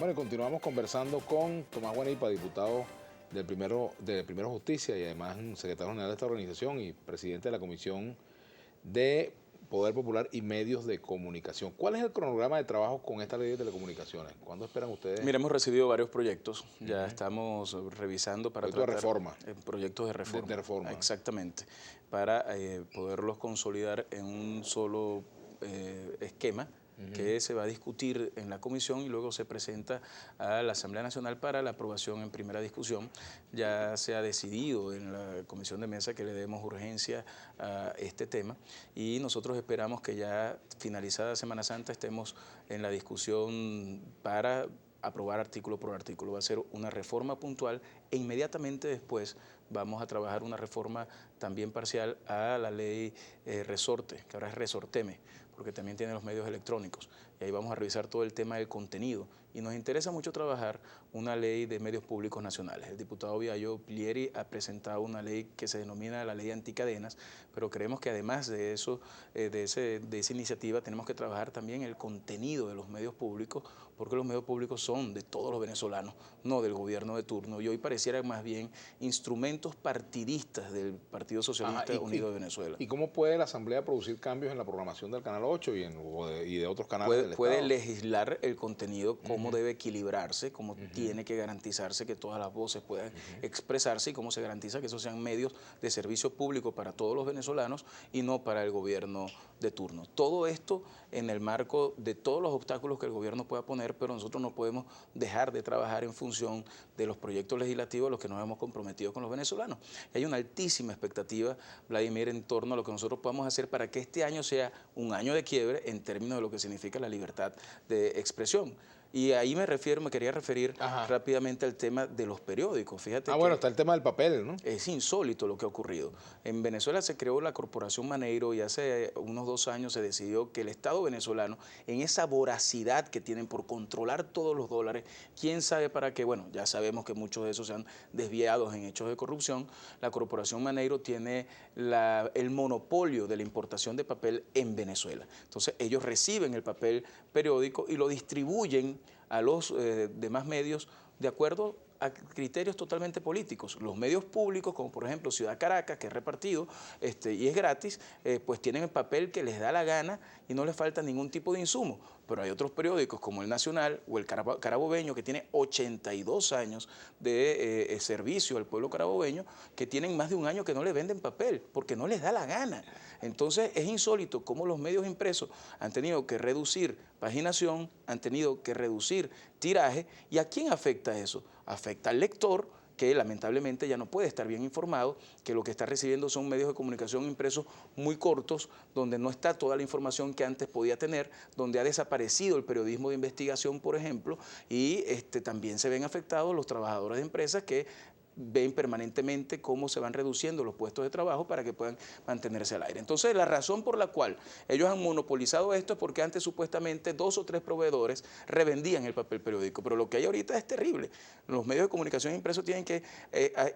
Bueno, y continuamos conversando con Tomás Guanipa, diputado de Primero Justicia y además secretario general de esta organización y presidente de la Comisión de Poder Popular y Medios de Comunicación. ¿Cuál es el cronograma de trabajo con esta ley de telecomunicaciones? ¿Cuándo esperan ustedes? Mira, hemos recibido varios proyectos, ya estamos revisando para Proyectos de reforma. Proyectos de reforma. De reforma. Exactamente, para poderlos consolidar en un solo esquema que se va a discutir en la comisión y luego se presenta a la Asamblea Nacional para la aprobación en primera discusión. Ya se ha decidido en la comisión de mesa que le demos urgencia a este tema y nosotros esperamos que ya finalizada Semana Santa estemos en la discusión para aprobar artículo por artículo. Va a ser una reforma puntual e inmediatamente después vamos a trabajar una reforma también parcial a la ley Resorte, que ahora es Resorteme, porque también tiene los medios electrónicos. Y ahí vamos a revisar todo el tema del contenido. Y nos interesa mucho trabajar una ley de medios públicos nacionales. El diputado Viallo Plieri ha presentado una ley que se denomina la ley anticadenas, pero creemos que además de eso, de esa iniciativa, tenemos que trabajar también el contenido de los medios públicos, porque los medios públicos son de todos los venezolanos, no del gobierno de turno. Y hoy pareciera más bien instrumentos partidistas del Partido Socialista Unido de Venezuela. ¿Y cómo puede la Asamblea producir cambios en la programación del Canal 8 y de otros canales del Estado? Puede legislar el contenido, cómo debe equilibrarse, cómo tiene que garantizarse que todas las voces puedan expresarse y cómo se garantiza que esos sean medios de servicio público para todos los venezolanos y no para el gobierno de turno. Todo esto en el marco de todos los obstáculos que el gobierno pueda poner, pero nosotros no podemos dejar de trabajar en función de los proyectos legislativos a los que nos hemos comprometido con los venezolanos. Y hay una altísima expectativa, Vladimir, en torno a lo que nosotros podamos hacer para que este año sea un año de quiebre en términos de lo que significa la libertad de expresión. Y ahí me quería referir rápidamente al tema de los periódicos. Fíjate que bueno, está el tema del papel, ¿no? es insólito lo que ha ocurrido. En Venezuela se creó la Corporación Maneiro y hace unos 2 años se decidió que el Estado venezolano, en esa voracidad que tienen por controlar todos los dólares, quién sabe para qué, bueno, ya sabemos que muchos de esos se han desviado en hechos de corrupción, la Corporación Maneiro tiene el monopolio de la importación de papel en Venezuela. Entonces ellos reciben el papel periódico y lo distribuyen a los demás medios de acuerdo a criterios totalmente políticos. Los medios públicos, como por ejemplo Ciudad Caracas, que es repartido y es gratis, pues tienen el papel que les da la gana y no les falta ningún tipo de insumo. Pero hay otros periódicos como El Nacional o el Carabobeño, que tiene 82 años de servicio al pueblo carabobeño, que tienen más de un año que no le venden papel, porque no les da la gana. Entonces es insólito cómo los medios impresos han tenido que reducir paginación, han tenido que reducir tiraje. ¿Y a quién afecta eso? Afecta al lector, que lamentablemente ya no puede estar bien informado, que lo que está recibiendo son medios de comunicación impresos muy cortos, donde no está toda la información que antes podía tener, donde ha desaparecido el periodismo de investigación, por ejemplo, y también se ven afectados los trabajadores de empresas que ven permanentemente cómo se van reduciendo los puestos de trabajo para que puedan mantenerse al aire. Entonces, la razón por la cual ellos han monopolizado esto es porque antes supuestamente 2 o 3 proveedores revendían el papel periódico, pero lo que hay ahorita es terrible. Los medios de comunicación impresos tienen que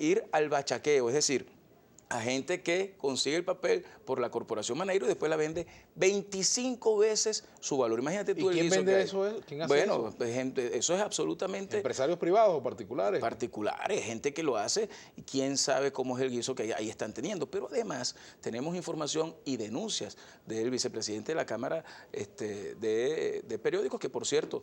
ir al bachaqueo, es decir, a gente que consigue el papel por la Corporación Maneiro y después la vende 25 veces su valor. Imagínate tú. ¿Y quién vende eso? ¿Quién hace eso? Bueno, gente, eso es absolutamente... ¿Empresarios privados o particulares? Particulares, gente que lo hace y quién sabe cómo es el guiso que ahí están teniendo. Pero además tenemos información y denuncias del vicepresidente de la Cámara de Periódicos, que por cierto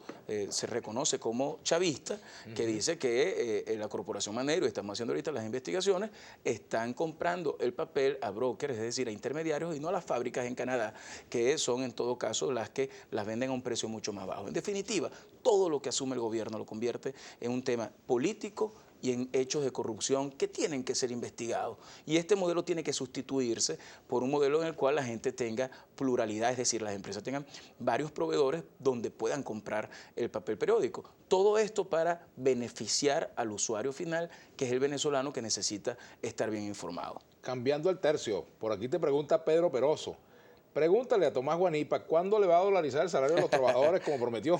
se reconoce como chavista, que dice que la Corporación Maneiro, estamos haciendo ahorita las investigaciones, están comprando el papel a brokers, es decir, a intermediarios y no a las fábricas en Canadá, que son en todo caso las que las venden a un precio mucho más bajo. En definitiva, todo lo que asume el gobierno lo convierte en un tema político y en hechos de corrupción que tienen que ser investigados. Y este modelo tiene que sustituirse por un modelo en el cual la gente tenga pluralidad, es decir, las empresas tengan varios proveedores donde puedan comprar el papel periódico. Todo esto para beneficiar al usuario final, que es el venezolano que necesita estar bien informado. Cambiando el tercio, por aquí te pregunta Pedro Peroso. Pregúntale a Tomás Guanipa, ¿cuándo le va a dolarizar el salario de los trabajadores como prometió?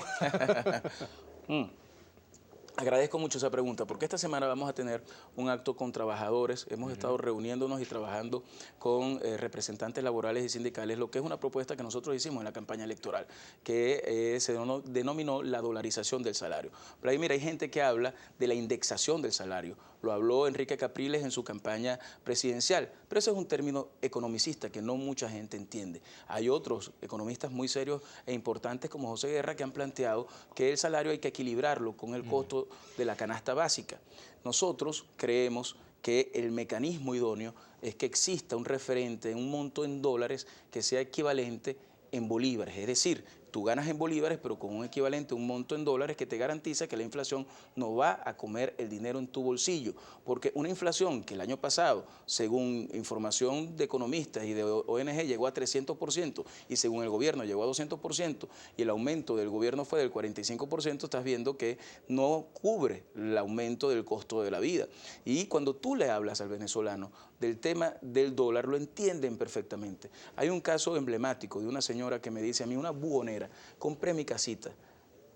Agradezco mucho esa pregunta porque esta semana vamos a tener un acto con trabajadores. Hemos estado reuniéndonos y trabajando con representantes laborales y sindicales, lo que es una propuesta que nosotros hicimos en la campaña electoral, que se denominó la dolarización del salario. Pero ahí mira, hay gente que habla de la indexación del salario. Lo habló Enrique Capriles en su campaña presidencial, pero ese es un término economicista que no mucha gente entiende. Hay otros economistas muy serios e importantes como José Guerra que han planteado que el salario hay que equilibrarlo con el costo de la canasta básica. Nosotros creemos que el mecanismo idóneo es que exista un referente, un monto en dólares que sea equivalente en bolívares, es decir, tú ganas en bolívares, pero con un equivalente, un monto en dólares que te garantiza que la inflación no va a comer el dinero en tu bolsillo. Porque una inflación que el año pasado, según información de economistas y de ONG, llegó a 300% y según el gobierno llegó a 200% y el aumento del gobierno fue del 45%, estás viendo que no cubre el aumento del costo de la vida. Y cuando tú le hablas al venezolano del tema del dólar, lo entienden perfectamente. Hay un caso emblemático de una señora que me dice a mí, una buhonera, compré mi casita,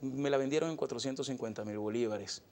me la vendieron en 450.000 bolívares,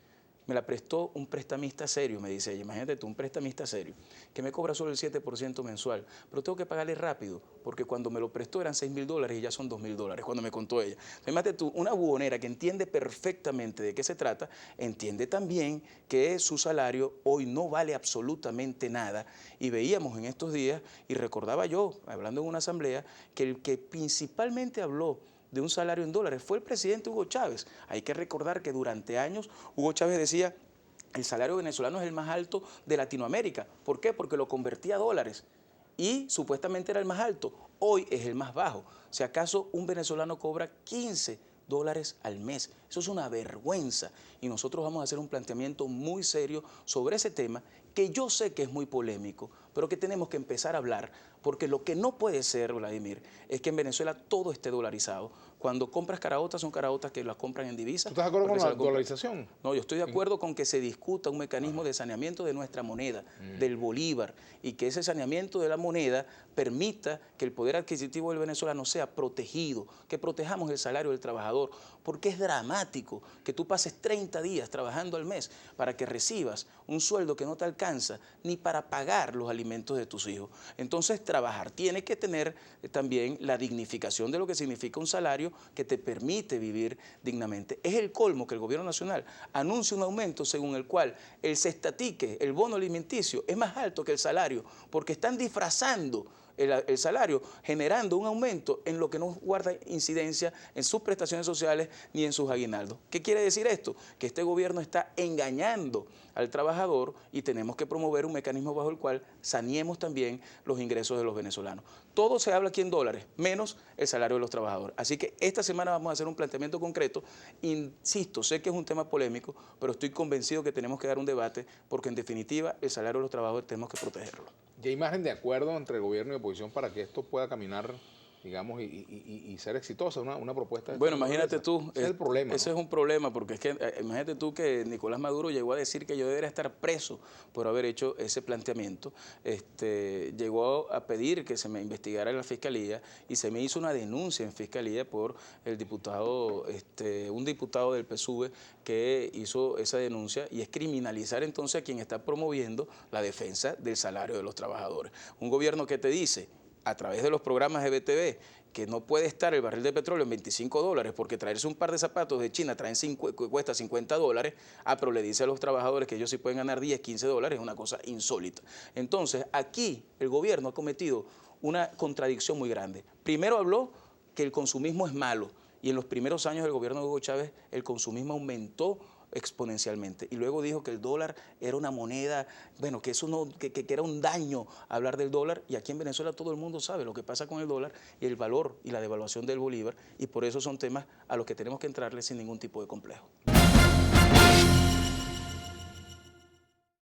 me la prestó un prestamista serio, me dice ella, imagínate tú, un prestamista serio, que me cobra solo el 7% mensual, pero tengo que pagarle rápido, porque cuando me lo prestó eran $6.000 y ya son $2.000, cuando me contó ella. Imagínate tú, una buhonera que entiende perfectamente de qué se trata, entiende también que su salario hoy no vale absolutamente nada, y veíamos en estos días, y recordaba yo, hablando en una asamblea, que el que principalmente habló de un salario en dólares fue el presidente Hugo Chávez. Hay que recordar que durante años Hugo Chávez decía el salario venezolano es el más alto de Latinoamérica. ¿Por qué? Porque lo convertía a dólares y supuestamente era el más alto. Hoy es el más bajo. Si acaso un venezolano cobra $15 al mes. Eso es una vergüenza y nosotros vamos a hacer un planteamiento muy serio sobre ese tema que yo sé que es muy polémico, pero que tenemos que empezar a hablar porque lo que no puede ser, Vladimir, es que en Venezuela todo esté dolarizado. Cuando compras caraotas, son caraotas que las compran en divisas. ¿Tú estás de acuerdo con la dolarización? No, yo estoy de acuerdo con que se discuta un mecanismo de saneamiento de nuestra moneda, del bolívar, y que ese saneamiento de la moneda permita que el poder adquisitivo del venezolano sea protegido, que protejamos el salario del trabajador, porque es dramático que tú pases 30 días trabajando al mes para que recibas un sueldo que no te alcanza ni para pagar los alimentos de tus hijos. Entonces, trabajar tiene que tener también la dignificación de lo que significa un salario que te permite vivir dignamente. Es el colmo que el gobierno nacional anuncia un aumento según el cual el cestatique, el bono alimenticio, es más alto que el salario, porque están disfrazando el salario, generando un aumento en lo que no guarda incidencia en sus prestaciones sociales ni en sus aguinaldos. ¿Qué quiere decir esto? Que este gobierno está engañando al trabajador y tenemos que promover un mecanismo bajo el cual saneemos también los ingresos de los venezolanos. Todo se habla aquí en dólares, menos el salario de los trabajadores. Así que esta semana vamos a hacer un planteamiento concreto. Insisto, sé que es un tema polémico, pero estoy convencido que tenemos que dar un debate porque en definitiva el salario de los trabajadores tenemos que protegerlo. ¿Y hay margen de acuerdo entre gobierno y oposición para que esto pueda caminar, digamos, y ser exitosa, una propuesta de Bueno, imagínate tú, ese es el problema, ese ¿no? es un problema, porque es que imagínate tú que Nicolás Maduro llegó a decir que yo debería estar preso por haber hecho ese planteamiento, llegó a pedir que se me investigara en la fiscalía y se me hizo una denuncia en fiscalía por el diputado, un diputado del PSUV que hizo esa denuncia y es criminalizar entonces a quien está promoviendo la defensa del salario de los trabajadores. Un gobierno que te dice, a través de los programas de BTV, que no puede estar el barril de petróleo en $25 porque traerse un par de zapatos de China cuesta $50, pero le dice a los trabajadores que ellos sí pueden ganar $10, $15, es una cosa insólita. Entonces, aquí el gobierno ha cometido una contradicción muy grande. Primero habló que el consumismo es malo y en los primeros años del gobierno de Hugo Chávez el consumismo aumentó exponencialmente y luego dijo que el dólar era una moneda, bueno, que eso no, que era un daño hablar del dólar, y aquí en Venezuela todo el mundo sabe lo que pasa con el dólar y el valor y la devaluación del bolívar, y por eso son temas a los que tenemos que entrarle sin ningún tipo de complejo.